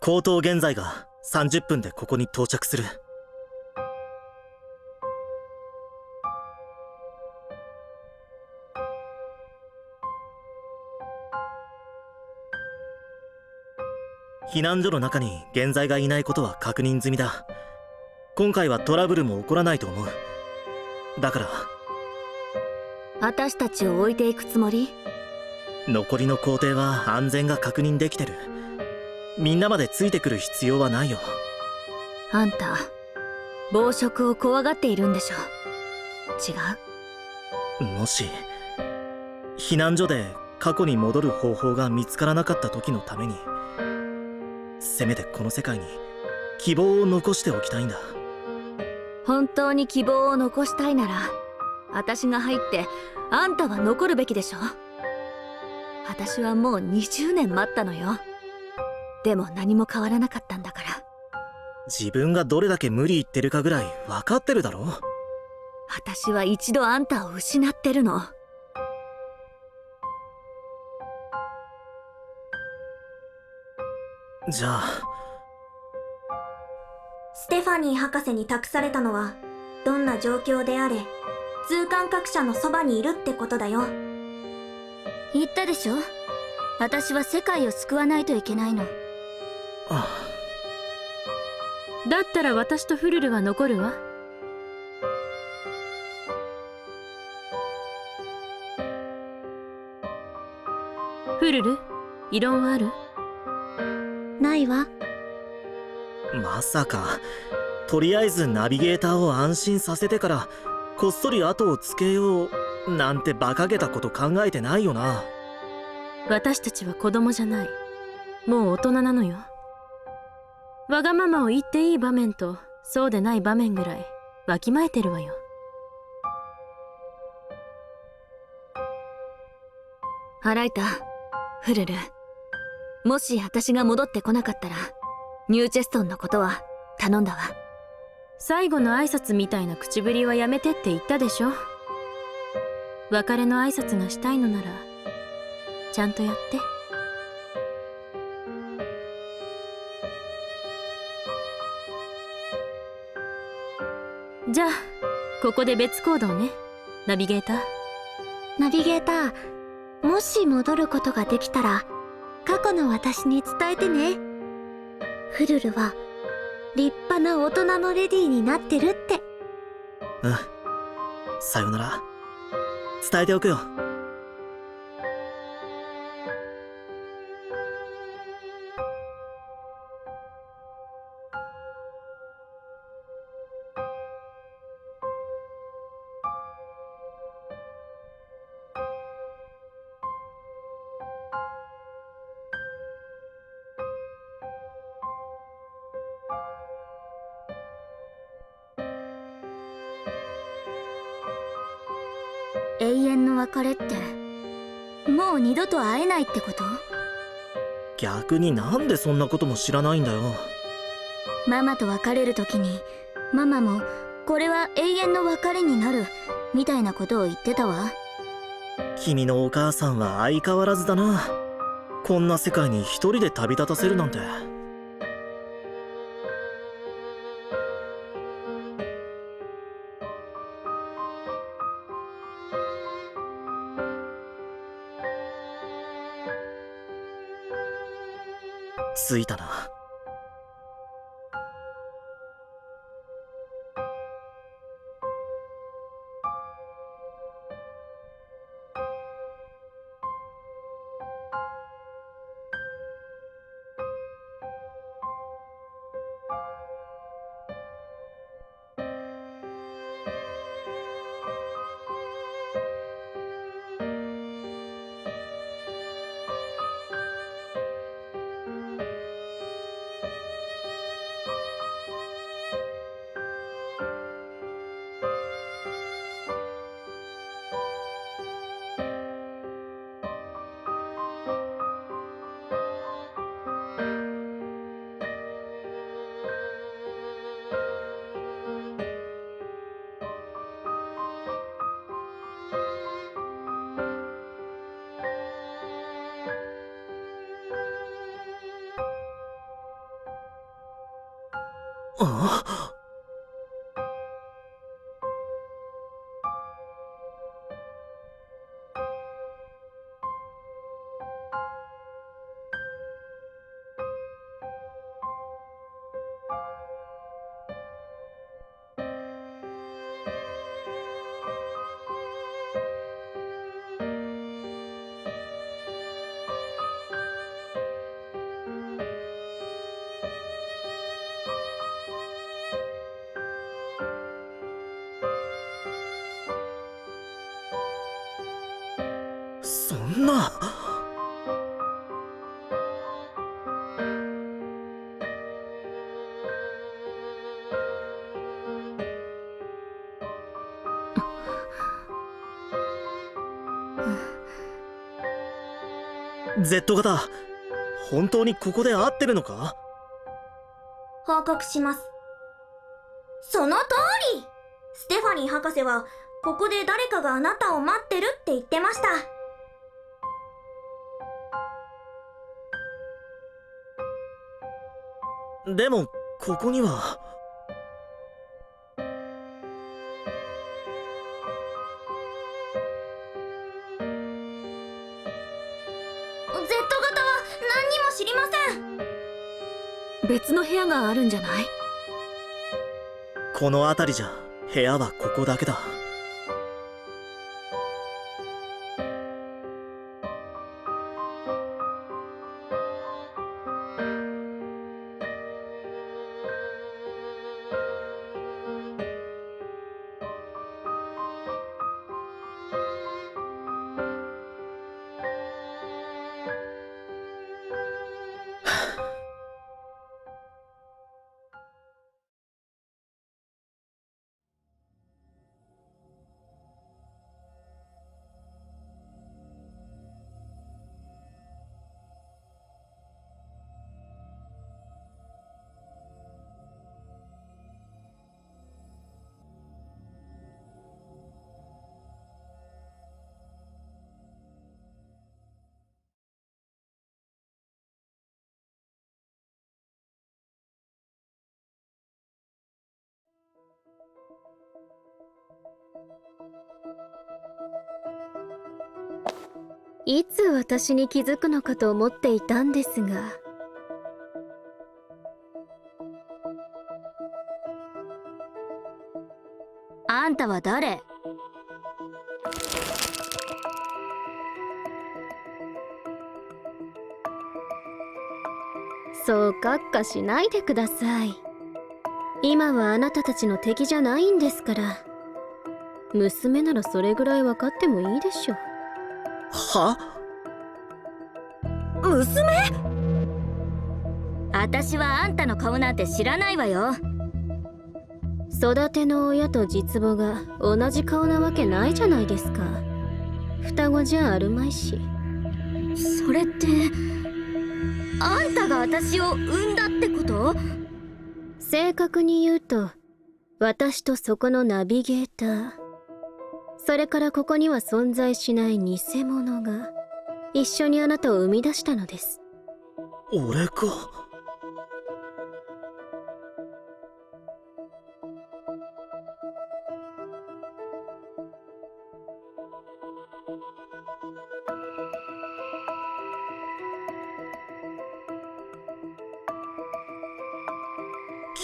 口頭現在が30分でここに到着する。避難所の中に現在がいないことは確認済みだ。今回はトラブルも起こらないと思う。だから私たちを置いていくつもり？残りの工程は安全が確認できてる。みんなまでついてくる必要はないよ。あんた暴食を怖がっているんでしょ？違もし避難所で過去に戻る方法が見つからなかった時のために、せめてこの世界に希望を残しておきたいんだ。本当に希望を残したいなら私が入ってあんたは残るべきでしょ。私はもう20年待ったのよ。でも何も変わらなかったんだから。自分がどれだけ無理言ってるかぐらい分かってるだろ。私は一度あんたを失ってるの。じゃあステファニー博士に託されたのは、どんな状況であれ通感覚者のそばにいるってことだよ。言ったでしょ、私は世界を救わないといけないの。だったら私とフルルは残るわ。フルル、異論はある？ないわ。まさかとりあえずナビゲーターを安心させてからこっそり後をつけようなんて馬鹿げたこと考えてないよな。私たちは子供じゃない。もう大人なのよ。わがままを言っていい場面とそうでない場面ぐらいわきまえてるわよ。アライタ、フルル、もし私が戻ってこなかったらニューチェストンのことは頼んだわ。最後の挨拶みたいな口ぶりはやめてって言ったでしょ。別れの挨拶がしたいのならちゃんとやって。じゃあここで別行動ね、ナビゲーター。ナビゲーター、もし戻ることができたら過去の私に伝えてね。フルルは立派な大人のレディーになってるって。うん、さよなら。伝えておくよ。永遠の別れってもう二度と会えないってこと？逆になんでそんなことも知らないんだよ。ママと別れる時にママもこれは永遠の別れになるみたいなことを言ってたわ。君のお母さんは相変わらずだな。こんな世界に一人で旅立たせるなんて。着いたな。あ、そんな。Z 型、本当にここで合ってるのか？報告します。その通り！ステファニー博士は、ここで誰かがあなたを待ってるって言ってました。でもここには。Z 型は何にも知りません。別の部屋があるんじゃない？この辺りじゃ部屋はここだけだ。いつ私に気づくのかと思っていたんですが。あんたは誰？そうかっかしないでください。今はあなたたちの敵じゃないんですから。娘ならそれぐらい分かってもいいでしょ。は？娘？私はあんたの顔なんて知らないわよ。育ての親と実母が同じ顔なわけないじゃないですか。双子じゃあるまいし。それってあんたが私を産んだってこと？正確に言うと、私とそこのナビゲーター、それからここには存在しない偽物が一緒にあなたを生み出したのです。俺か？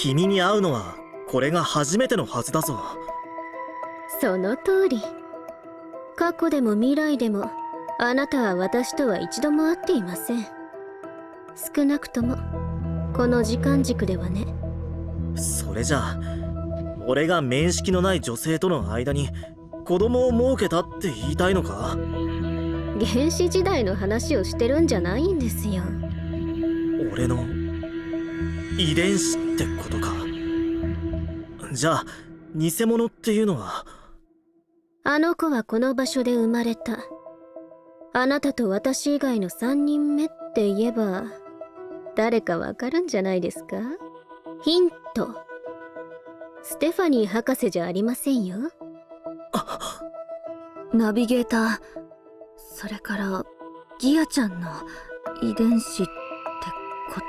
君に会うのはこれが初めてのはずだぞ。その通り。過去でも未来でもあなたは私とは一度も会っていません。少なくともこの時間軸ではね。それじゃあ俺が面識のない女性との間に子供を設けたって言いたいのか？原始時代の話をしてるんじゃないんですよ。俺の遺伝子ってことか。じゃあ偽物っていうのは？あの子はこの場所で生まれた。あなたと私以外の3人目って言えば誰かわかるんじゃないですか？ヒント。ステファニー博士じゃありませんよ。ナビゲーター、それからギアちゃんの遺伝子ってこ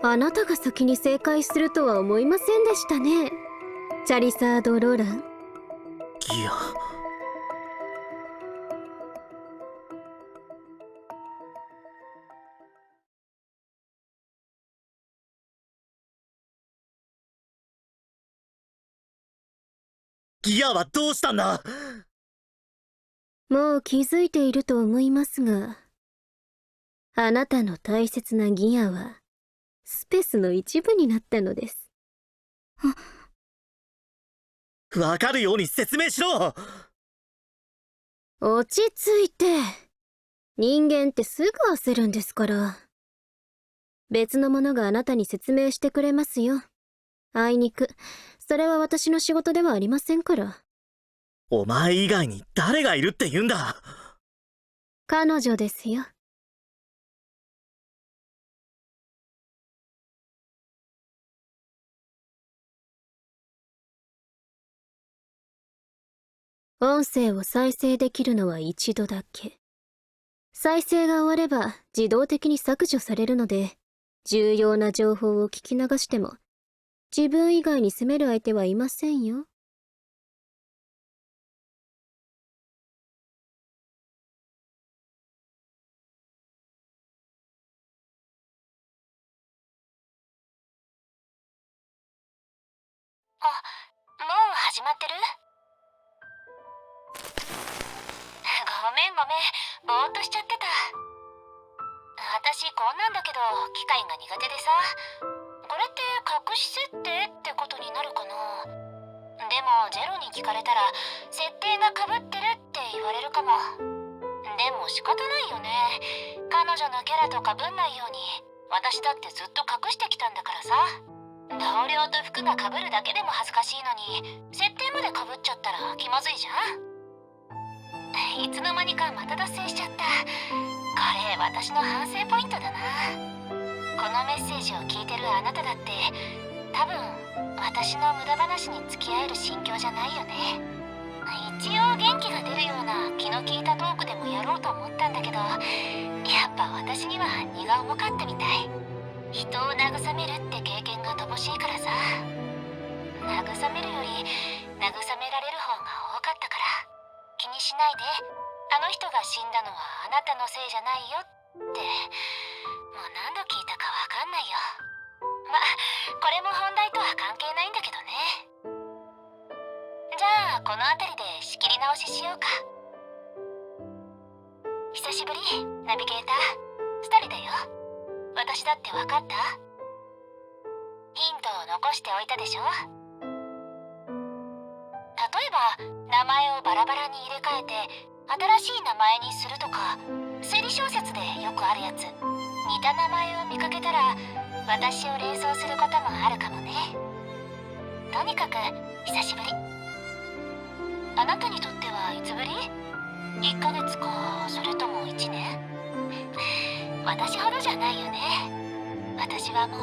と？あなたが先に正解するとは思いませんでしたね、チャリサード・ロラン。ギア。ギアはどうしたんだ？もう気づいていると思いますが、あなたの大切なギアはスペースの一部になったのです。わかるように説明しろ！落ち着いて。人間ってすぐ焦るんですから。別の者があなたに説明してくれますよ。あいにくそれは私の仕事ではありませんから。お前以外に誰がいるって言うんだ？彼女ですよ。音声を再生できるのは一度だけ。再生が終われば自動的に削除されるので、重要な情報を聞き流しても自分以外に責める相手はいませんよ。あ、もう始まってる？ごめん、ぼーっとしちゃってた。私こんなんだけど機械が苦手でさ、これって隠し設定ってことになるかな。でもジェロに聞かれたら設定が被ってるって言われるかも。でも仕方ないよね。彼女のキャラと被んないように私だってずっと隠してきたんだからさ。同僚と服が被るだけでも恥ずかしいのに、設定まで被っちゃったら気まずいじゃん。いつの間にかまた脱線しちゃった。これ私の反省ポイントだな。このメッセージを聞いてるあなただって多分私の無駄話に付き合える心境じゃないよね。一応元気が出るような気の利いたトークでもやろうと思ったんだけど、やっぱ私には荷が重かったみたい。人を慰めるって経験が乏しいからさ。慰めるより慰められる方が多かったから。気にしないで、あの人が死んだのはあなたのせいじゃないよって。もう何度聞いたかわかんないよ。ま、これも本題とは関係ないんだけどね。じゃあこの辺りで仕切り直ししようか。久しぶり、ナビゲーター。スタリだよ。私だって分かった？ヒントを残しておいたでしょ。例えば名前をバラバラに入れ替えて新しい名前にするとか、推理小説でよくあるやつ。似た名前を見かけたら私を連想することもあるかもね。とにかく久しぶり。あなたにとってはいつぶり？1ヶ月か、それとも1年？私ほどじゃないよね。私はもう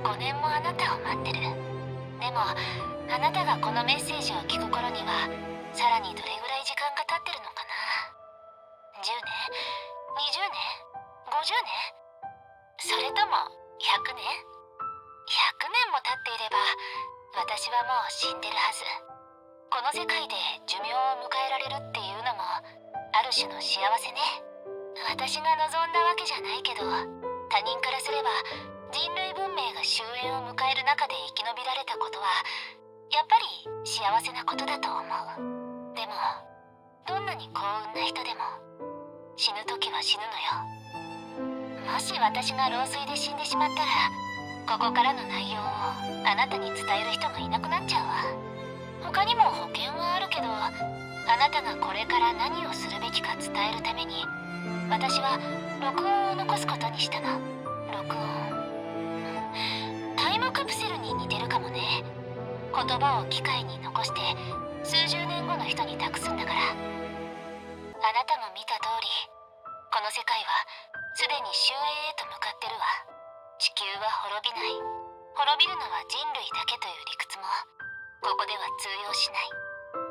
5年もあなたを待ってる。でもあなたがこのメッセージを聞く頃にはさらにどれぐらい時間が経ってるのかな。10年20年50年、それとも100年100年も経っていれば私はもう死んでるはず。この世界で寿命を迎えられるっていうのもある種の幸せね。私が望んだわけじゃないけど、他人からすれば人類文明が終焉を迎える中で生き延びられたことはやっぱり幸せなことだと思う。でもどんなに幸運な人でも死ぬ時は死ぬのよ。もし私が老衰で死んでしまったら、ここからの内容をあなたに伝える人がいなくなっちゃうわ。他にも保険はあるけど、あなたがこれから何をするべきか伝えるために私は録音を残すことにしたの。録音、タイムカプセルに似てるかもね。言葉を機械に残して数十年後の人に託すんだから。あなたも見た通り、この世界はすでに終焉へと向かってるわ。地球は滅びない。滅びるのは人類だけという理屈もここでは通用しない。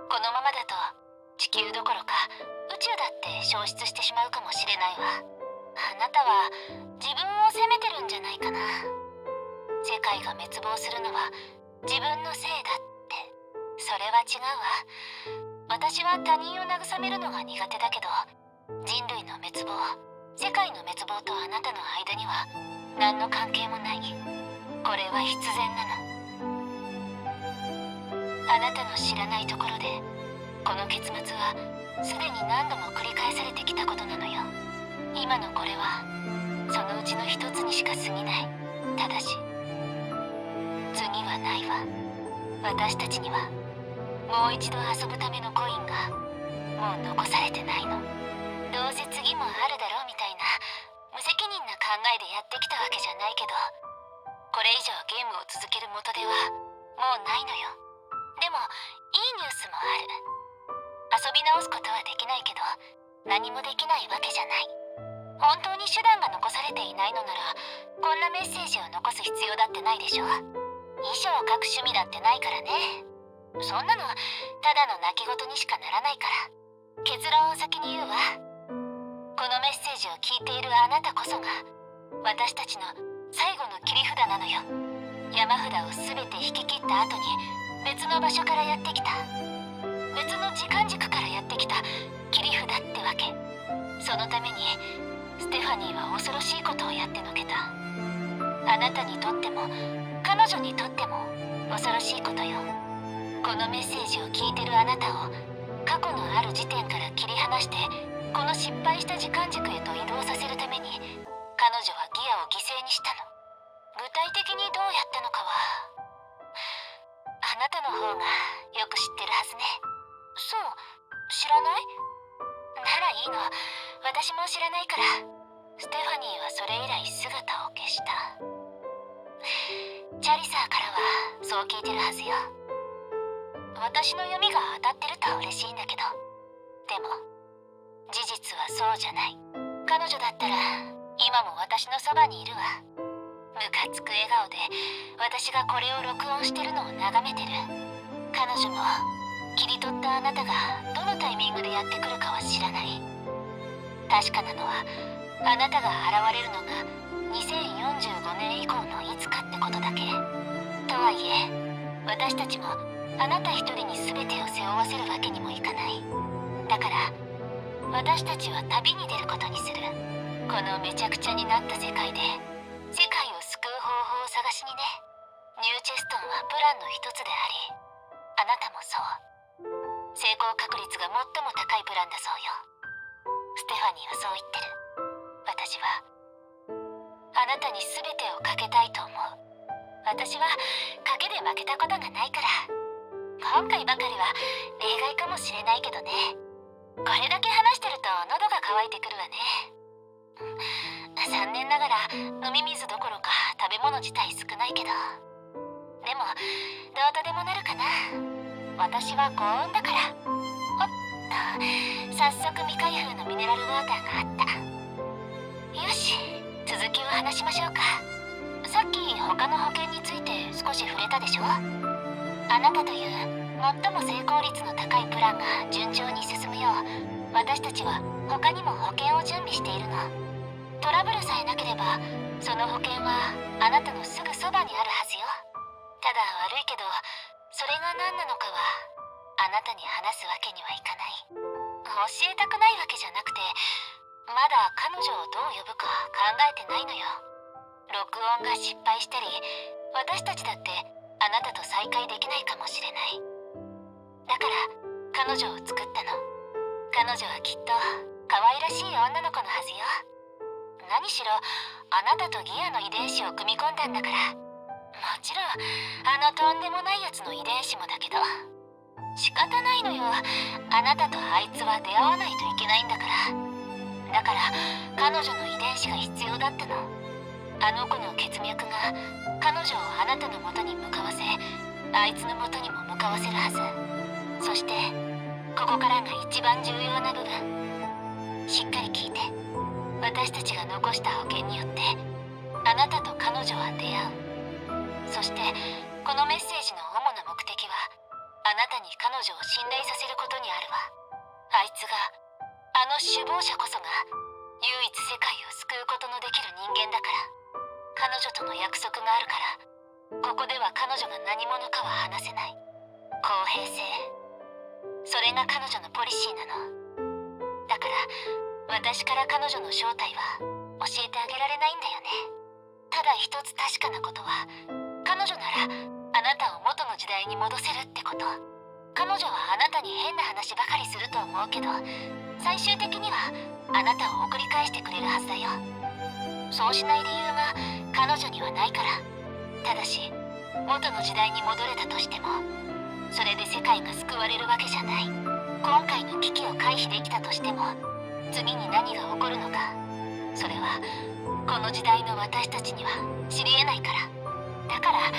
このままだと地球どころか宇宙だって消失してしまうかもしれないわ。あなたは自分を責めてるんじゃないかな。界が滅亡するのは自分のせいだって。それは違うわ。私は他人を慰めるのが苦手だけど、人類の滅亡、世界の滅亡とあなたの間には何の関係もない。これは必然なの。あなたの知らないところで、この結末はすでに何度も繰り返されてきたことなのよ。今のこれはそのうちの一つにしか過ぎない。ただし次はないわ。私たちにはもう一度遊ぶためのコインがもう残されてないの。どうせ次もあるだろうみたいな無責任な考えでやってきたわけじゃないけど、これ以上ゲームを続ける元手はもうないのよ。でもいいニュースもある。遊び直すことはできないけど、何もできないわけじゃない。本当に手段が残されていないのなら、こんなメッセージを残す必要だってないでしょ。遺書を書く趣味だってないからね。そんなのただの泣き言にしかならないから。結論を先に言うわ。このメッセージを聞いているあなたこそが私たちの最後の切り札なのよ。山札を全て引き切った後に別の場所からやってきた、別の時間軸からやってきた切り札ってわけ。そのためにステファニーは恐ろしいことをやってのけた。あなたにとっても彼女にとっても恐ろしいことよ。このメッセージを聞いてるあなたを過去のある時点から切り離して、この失敗した時間軸へと移動させるために彼女はギアを犠牲にしたの。具体的にどうやったのかはあなたの方がよく知ってるはずね。そう、知らない？ならいいの。私も知らないから。ステファニーはそれ以来姿を消した。チャリサーからはそう聞いてるはずよ。私の読みが当たってると嬉しいんだけど、でも事実はそうじゃない。彼女だったら今も私のそばにいるわ。ムカつく笑顔で私がこれを録音してるのを眺めてる。彼女も切り取ったあなたがどのタイミングでやってくるかは知らない。確かなのはあなたが現れるのが2045年以降のいつかってことだけ。とはいえ私たちもあなた一人に全てを背負わせるわけにもいかない。だから私たちは旅に出ることにする。このめちゃくちゃになった世界で世界を救う方法を探しにね。ニューチェストンはプランの一つであり、あなたもそう。成功確率が最も高いプランだそうよ。ステファニーはそう言ってる。私はあなたに全てをかけたいと思う。私は賭けで負けたことがないから。今回ばかりは例外かもしれないけどね。これだけ話してると喉が渇いてくるわね。残念ながら飲み水どころか食べ物自体少ないけど、でもどうとでもなるかな。私は幸運だから。おっと、早速未開封のミネラルウォーターがあった。よし、続きを話しましょうか。さっき他の保険について少し触れたでしょ。あなたという最も成功率の高いプランが順調に進むよう、私たちは他にも保険を準備しているの。トラブルさえなければその保険はあなたのすぐそばにあるはずよ。ただ悪いけどそれが何なのかはあなたに話すわけにはいかない。教えたくないわけじゃなくて、まだ彼女をどう呼ぶか考えてないのよ。録音が失敗したり、私たちだってあなたと再会できないかもしれない。だから彼女を作ったの。彼女はきっと可愛らしい女の子のはずよ。何しろあなたとギアの遺伝子を組み込んだんだから。もちろんあのとんでもないやつの遺伝子もだけど、仕方ないのよ。あなたとあいつは出会わないといけないんだから。だから彼女の遺伝子が必要だったの。あの子の血脈が彼女をあなたの元に向かわせ、あいつの元にも向かわせるはず。そしてここからが一番重要な部分。しっかり聞いて。私たちが残した保険によってあなたと彼女は出会う。そしてこのメッセージの主な目的はあなたに彼女を信頼させることにあるわ。あいつが、あの首謀者こそが唯一世界を救うことのできる人間だから。彼女との約束があるからここでは彼女が何者かは話せない。公平性、それが彼女のポリシーなの。だから私から彼女の正体は教えてあげられないんだよね。ただ一つ確かなことは、彼女ならあなたを元の時代に戻せるってこと。彼女はあなたに変な話ばかりすると思うけど、最終的にはあなたを送り返してくれるはずだよ。そうしない理由が彼女にはないから。ただし元の時代に戻れたとしても、それで世界が救われるわけじゃない。今回の危機を回避できたとしても、次に何が起こるのか、それはこの時代の私たちには知り得ないから。だから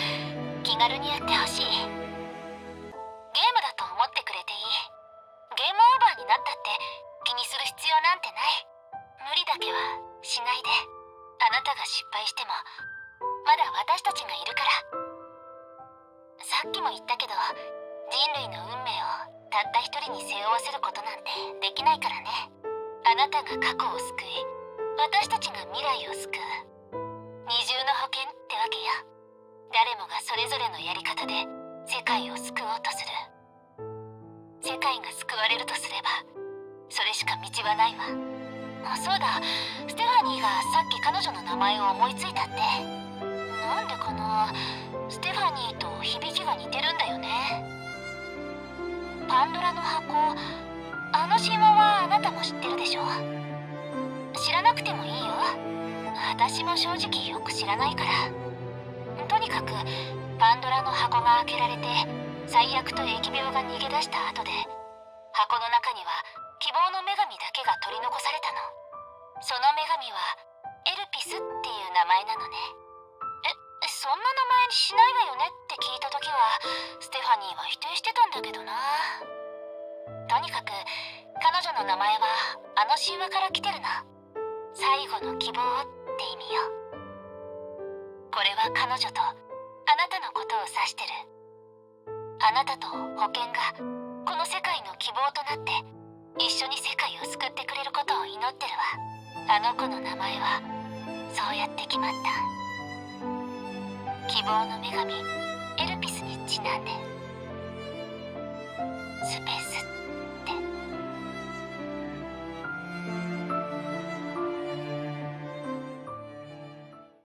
気軽にやってほしい。ゲームだと思ってくれていい。ゲームオーバーになったって気にする必要なんてない。無理だけはしないで。あなたが失敗してもまだ私たちがいるから。さっきも言ったけど、人類の運命をたった一人に背負わせることなんてできないからね。あなたが過去を救い、私たちが未来を救う。二重の保険ってわけよ。誰もがそれぞれのやり方で世界を救おうとする。世界が救われるとすれば、それしか道はないわ。あ、そうだ、ステファニーがさっき彼女の名前を思いついたって。なんでかな。ステファニーと響きが似てるんだよね。パンドラの箱、あの神話はあなたも知ってるでしょ。知らなくてもいいよ。私も正直よく知らないから。とにかくパンドラの箱が開けられて、最悪と疫病が逃げ出した後で、箱の中には希望の女神だけが取り残されたの。その女神はエルピスっていう名前なのね。そんな名前にしないわよねって聞いた時は、ステファニーは否定してたんだけどな。とにかく彼女の名前はあの神話から来てるの。最後の希望って意味よ。これは彼女とあなたのことを指してる。あなたと保険がこの世界の希望となって一緒に世界を救ってくれることを祈ってるわ。あの子の名前はそうやって決まった。希望の女神エルピスにちなんで。スペース